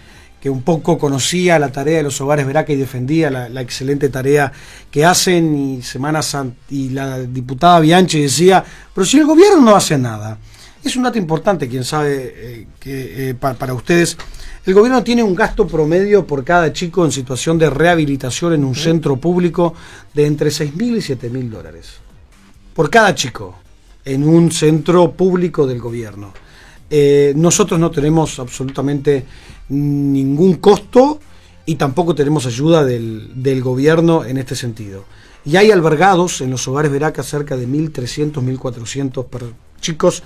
un poco conocía la tarea de los hogares Veraca y defendía la excelente tarea que hacen, y la diputada Bianchi decía, pero si el gobierno no hace nada. Es un dato importante, quién sabe, para ustedes. El gobierno tiene un gasto promedio por cada chico en situación de rehabilitación en un centro público de entre $6.000 y $7.000. Por cada chico, en un centro público del gobierno. Nosotros no tenemos absolutamente ningún costo y tampoco tenemos ayuda del gobierno en este sentido. Y hay albergados en los hogares Veraca cerca de 1.300, 1.400 chicos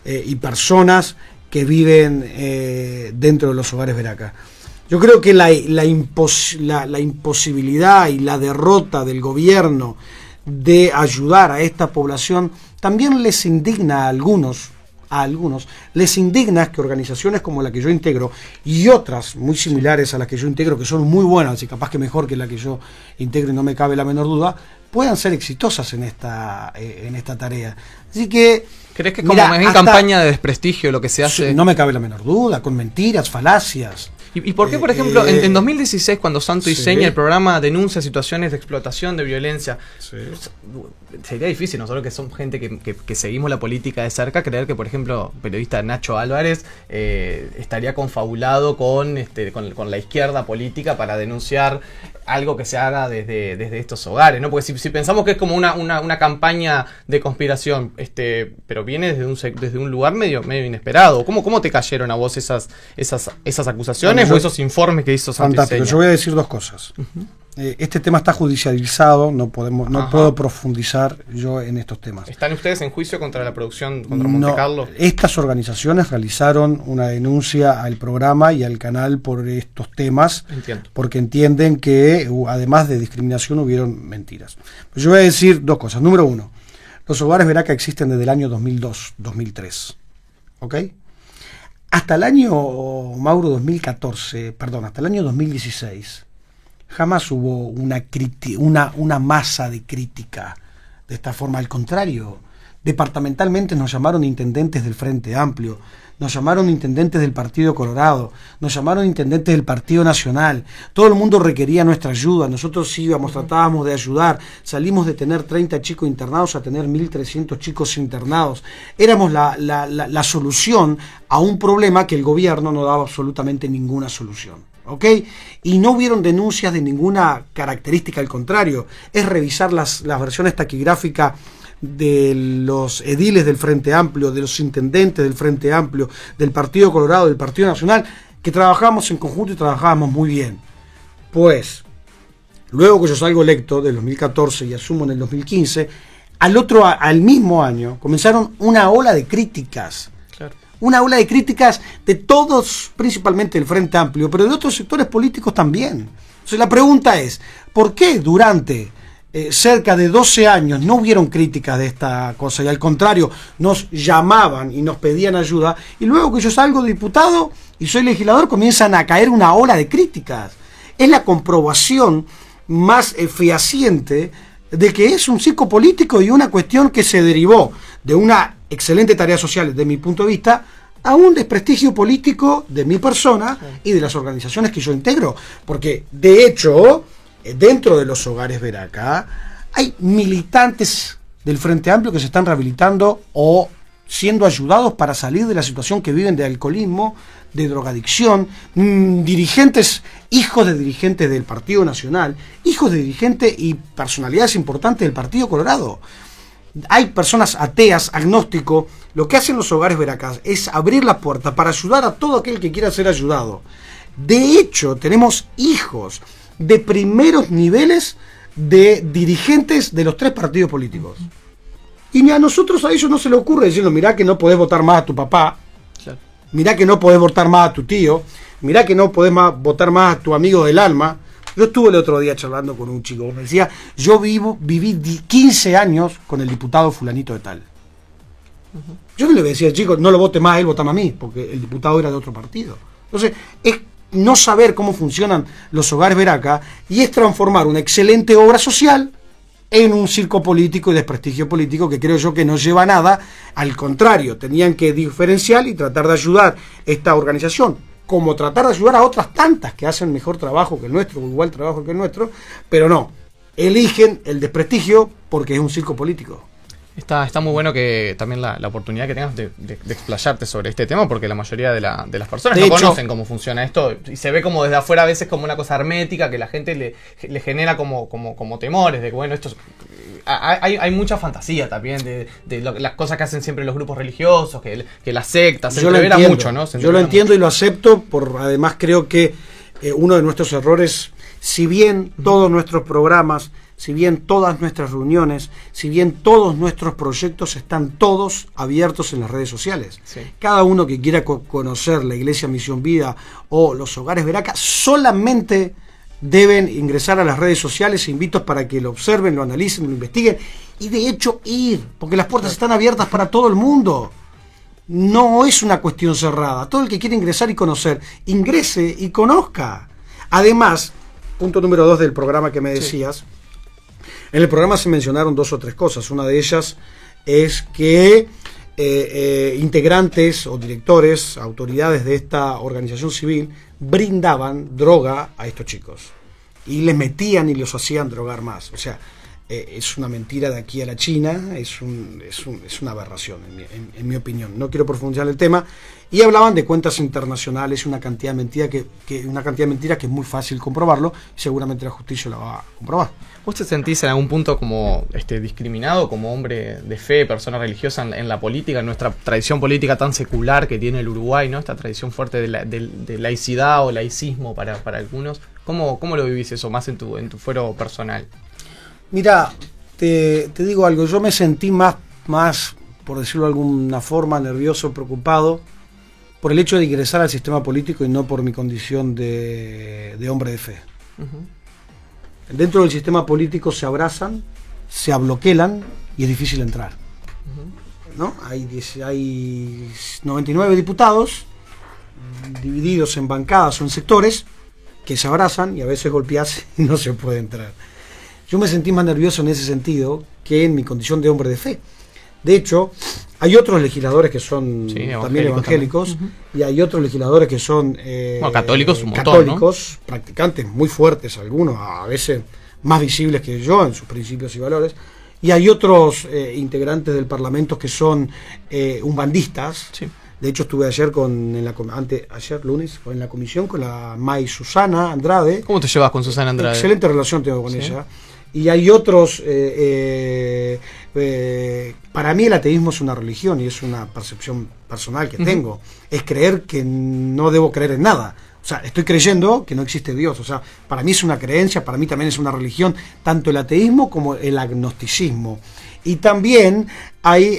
y personas que viven dentro de los hogares Veraca. Yo creo que la imposibilidad y la derrota del gobierno de ayudar a esta población también les indigna a algunos, les indigna que organizaciones como la que yo integro y otras muy similares a las que yo integro, que son muy buenas y capaz que mejor que la que yo integro y no me cabe la menor duda, puedan ser exitosas en esta tarea. Así que... ¿Crees que como es en campaña de desprestigio lo que se hace? No me cabe la menor duda, con mentiras, falacias. ¿Y por qué, por ejemplo, en 2016, cuando Santo diseña el programa Denuncia Situaciones de Explotación, de Violencia, sería difícil, nosotros que somos gente que seguimos la política de cerca, creer que, por ejemplo, periodista Nacho Álvarez estaría confabulado con la izquierda política para denunciar algo que se haga desde estos hogares, ¿no? Porque si pensamos que es como una campaña de conspiración, pero viene desde un lugar medio inesperado. ¿Cómo te cayeron a vos esas acusaciones o esos informes que hizo Santo Fantástico. Yo voy a decir dos cosas. Este tema está judicializado, no puedo profundizar yo en estos temas. ¿Están ustedes en juicio contra la producción, contra Monte Carlo? Estas organizaciones realizaron una denuncia al programa y al canal por estos temas. Entiendo. Porque entienden que además de discriminación hubieron mentiras. Pues yo voy a decir dos cosas. Número uno, los hogares Veraca existen desde el año 2002, 2003. ¿Ok? Hasta el año, Mauro, hasta el año 2016, jamás hubo una masa de crítica de esta forma. Al contrario, departamentalmente nos llamaron intendentes del Frente Amplio, nos llamaron intendentes del Partido Colorado, nos llamaron intendentes del Partido Nacional. Todo el mundo requería nuestra ayuda, nosotros íbamos, tratábamos de ayudar. Salimos de tener 30 chicos internados a tener 1.300 chicos internados. Éramos la solución a un problema que el gobierno no daba absolutamente ninguna solución. ¿Ok? Y no hubieron denuncias de ninguna característica, al contrario, es revisar las versiones taquigráficas de los ediles del Frente Amplio, de los intendentes del Frente Amplio, del Partido Colorado, del Partido Nacional, que trabajábamos en conjunto y trabajábamos muy bien. Pues, luego que yo salgo electo del 2014 y asumo en el 2015, al mismo año comenzaron una ola de críticas. Una ola de críticas de todos, principalmente del Frente Amplio, pero de otros sectores políticos también. Entonces la pregunta es, ¿por qué durante cerca de 12 años no hubieron críticas de esta cosa? Y al contrario, nos llamaban y nos pedían ayuda, y luego que yo salgo de diputado y soy legislador, comienzan a caer una ola de críticas. Es la comprobación más fehaciente de que es un circo político y una cuestión que se derivó de una excelente tarea social desde mi punto de vista a un desprestigio político de mi persona y de las organizaciones que yo integro, porque de hecho dentro de los hogares Veraca hay militantes del Frente Amplio que se están rehabilitando o siendo ayudados para salir de la situación que viven de alcoholismo, de drogadicción, dirigentes, hijos de dirigentes del Partido Nacional, hijos de dirigentes y personalidades importantes del Partido Colorado. Hay personas ateas, agnósticos. Lo que hacen los hogares Veracruz es abrir la puerta para ayudar a todo aquel que quiera ser ayudado. De hecho, tenemos hijos de primeros niveles de dirigentes de los 3 partidos políticos. Y ni a nosotros, a ellos no se les ocurre diciendo, mirá que no podés votar más a tu papá, claro. Mirá que no podés votar más a tu tío, mirá que no podés votar más a tu amigo del alma. Yo estuve el otro día charlando con un chico, me decía, yo viví 15 años con el diputado fulanito de tal. Yo no le decía, chico, no lo vote más a él, vota más a mí, porque el diputado era de otro partido. Entonces, es no saber cómo funcionan los hogares Veracruz y es transformar una excelente obra social en un circo político y desprestigio político que creo yo que no lleva a nada. Al contrario, tenían que diferenciar y tratar de ayudar esta organización, como tratar de ayudar a otras tantas que hacen mejor trabajo que el nuestro, o igual trabajo que el nuestro, pero no, eligen el desprestigio porque es un circo político. Está muy bueno que también la oportunidad que tengas de explayarte sobre este tema, porque la mayoría de las personas no conocen cómo funciona esto y se ve como desde afuera a veces como una cosa hermética que la gente le genera como temores de que bueno, esto hay mucha fantasía también de las cosas que hacen siempre los grupos religiosos, que las sectas, se entrevera mucho, ¿no? Yo lo entiendo y lo acepto, además creo que uno de nuestros errores, si bien todos nuestros programas, si bien todas nuestras reuniones, si bien todos nuestros proyectos están todos abiertos en las redes sociales. Sí. Cada uno que quiera conocer la Iglesia Misión Vida o los hogares Veracruz solamente deben ingresar a las redes sociales. Invito para que lo observen, lo analicen, lo investiguen y de hecho ir, porque las puertas están abiertas para todo el mundo. No es una cuestión cerrada. Todo el que quiera ingresar y conocer, ingrese y conozca. Además, punto número 2 del programa que me decías, sí. En el programa se mencionaron 2 o 3 cosas. Una de ellas es que integrantes o directores, autoridades de esta organización civil brindaban droga a estos chicos y les metían y los hacían drogar más. O sea, es una mentira de aquí a la China, es una aberración en mi opinión. No quiero profundizar en el tema. Y hablaban de cuentas internacionales, una cantidad de mentiras que es muy fácil comprobarlo, y seguramente la justicia la va a comprobar. ¿Vos te sentís en algún punto como discriminado como hombre de fe, persona religiosa en la política, en nuestra tradición política tan secular que tiene el Uruguay, ¿no? Esta tradición fuerte de laicidad o laicismo para algunos? ¿Cómo lo vivís eso más en tu fuero personal? Mira, te digo algo, yo me sentí más, por decirlo de alguna forma, nervioso, preocupado por el hecho de ingresar al sistema político y no por mi condición de hombre de fe. Uh-huh. Dentro del sistema político se abrazan, se abloquelan y es difícil entrar. Uh-huh. ¿No? Hay 99 diputados divididos en bancadas o en sectores que se abrazan y a veces golpearse y no se puede entrar. Yo me sentí más nervioso en ese sentido que en mi condición de hombre de fe. De hecho, hay otros legisladores que son también evangélicos también. Uh-huh. Y hay otros legisladores que son católicos, un montón, católicos, ¿no? Practicantes muy fuertes, algunos a veces más visibles que yo en sus principios y valores. Y hay otros integrantes del Parlamento que son umbandistas. Sí. De hecho, estuve ayer ayer lunes en la comisión con la May Susana Andrade. ¿Cómo te llevas con Susana Andrade? Excelente relación tengo con ella. Y hay otros, para mí el ateísmo es una religión y es una percepción personal que tengo. Es creer que no debo creer en nada. O sea, estoy creyendo que no existe Dios. O sea, para mí es una creencia, para mí también es una religión, tanto el ateísmo como el agnosticismo. Y también hay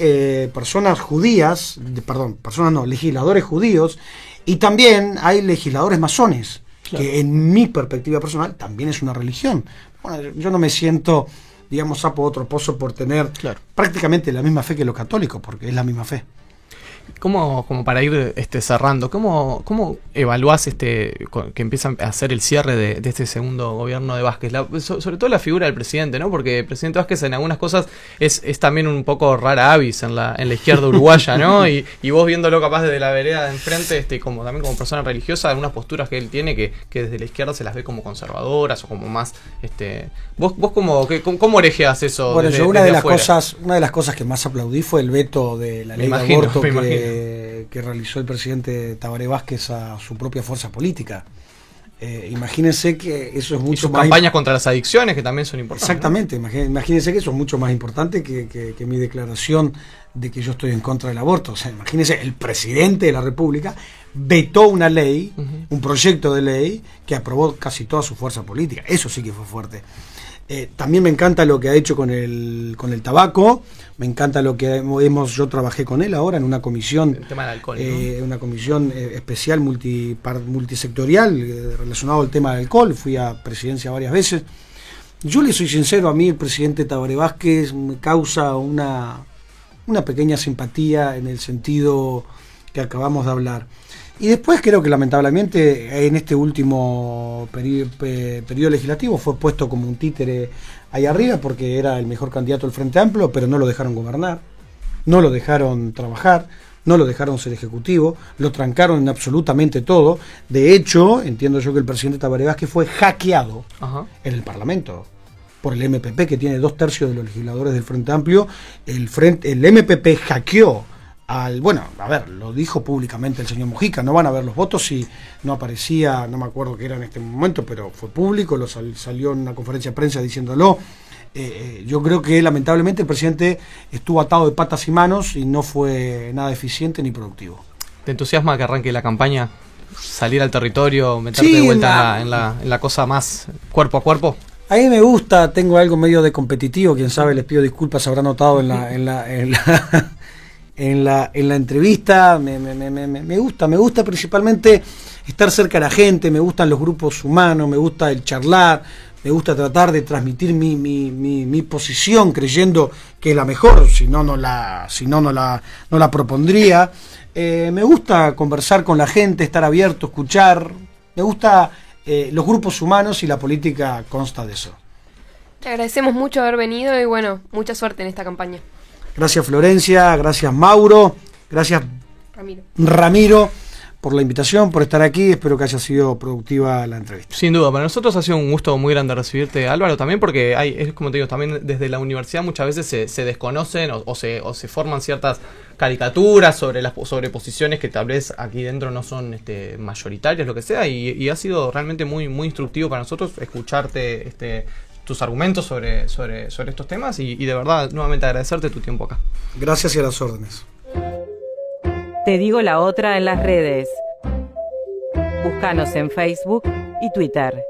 legisladores judíos, y también hay legisladores masones, claro, que en mi perspectiva personal también es una religión. Bueno, yo no me siento, digamos, sapo otro pozo por tener prácticamente la misma fe que los católicos, porque es la misma fe. Como para ir cerrando, ¿cómo evaluás que empiezan a hacer el cierre de este segundo gobierno de Vázquez? Sobre todo la figura del presidente, ¿no? Porque el presidente Vázquez en algunas cosas es también un poco rara avis en la izquierda uruguaya, ¿no? Y vos viéndolo capaz desde la vereda de enfrente, también como persona religiosa, algunas posturas que él tiene que desde la izquierda se las ve como conservadoras o como más... ¿Vos cómo orejeás eso? Bueno, desde, yo una de las cosas que más aplaudí fue el veto de la ley de aborto que realizó el presidente Tabaré Vázquez a su propia fuerza política. Imagínense que eso es mucho más... campañas contra las adicciones, que también son importantes. Exactamente, ¿no? Imagínense que eso es mucho más importante que mi declaración de que yo estoy en contra del aborto. O sea, imagínense, el presidente de la República vetó una ley, un proyecto de ley, que aprobó casi toda su fuerza política. Eso sí que fue fuerte. También me encanta lo que ha hecho con el tabaco, me encanta lo que yo trabajé con él ahora en una comisión, el tema del alcohol, ¿no? Una comisión especial multisectorial relacionado al tema del alcohol. Fui a presidencia varias veces. Yo le soy sincero, a mí el presidente Tabaré Vázquez me causa una pequeña simpatía en el sentido que acabamos de hablar. Y después creo que lamentablemente en este último periodo legislativo fue puesto como un títere ahí arriba porque era el mejor candidato del Frente Amplio, pero no lo dejaron gobernar, no lo dejaron trabajar, no lo dejaron ser ejecutivo, lo trancaron en absolutamente todo. De hecho, entiendo yo que el presidente Tabaré Vázquez fue hackeado en el Parlamento por el MPP, que tiene 2/3 de los legisladores del Frente Amplio. El MPP hackeó bueno, a ver, lo dijo públicamente el señor Mujica, no van a ver los votos si no aparecía, no me acuerdo qué era en este momento, pero fue público, salió en una conferencia de prensa diciéndolo. Yo creo que lamentablemente el presidente estuvo atado de patas y manos y no fue nada eficiente ni productivo. ¿Te entusiasma que arranque la campaña? ¿Salir al territorio, meterte de vuelta en la cosa más cuerpo a cuerpo? A mí me gusta, tengo algo medio de competitivo, quién sabe, les pido disculpas, habrá notado en la entrevista. Me gusta principalmente estar cerca de la gente, me gustan los grupos humanos, me gusta el charlar, me gusta tratar de transmitir mi posición creyendo que es la mejor, si no la propondría. Me gusta conversar con la gente, estar abierto, escuchar, me gusta los grupos humanos y la política consta de eso. Te agradecemos mucho haber venido y bueno, mucha suerte en esta campaña. Gracias Florencia, gracias Mauro, gracias Ramiro por la invitación, por estar aquí. Espero que haya sido productiva la entrevista. Sin duda, para nosotros ha sido un gusto muy grande recibirte, Álvaro, también porque es como te digo, también desde la universidad muchas veces se desconocen o se forman ciertas caricaturas sobre posiciones que tal vez aquí dentro no son mayoritarias, lo que sea, y ha sido realmente muy, muy instructivo para nosotros escucharte tus argumentos sobre estos temas y de verdad nuevamente agradecerte tu tiempo acá. Gracias y a las órdenes. Te digo la otra en las redes. Búscanos en Facebook y Twitter.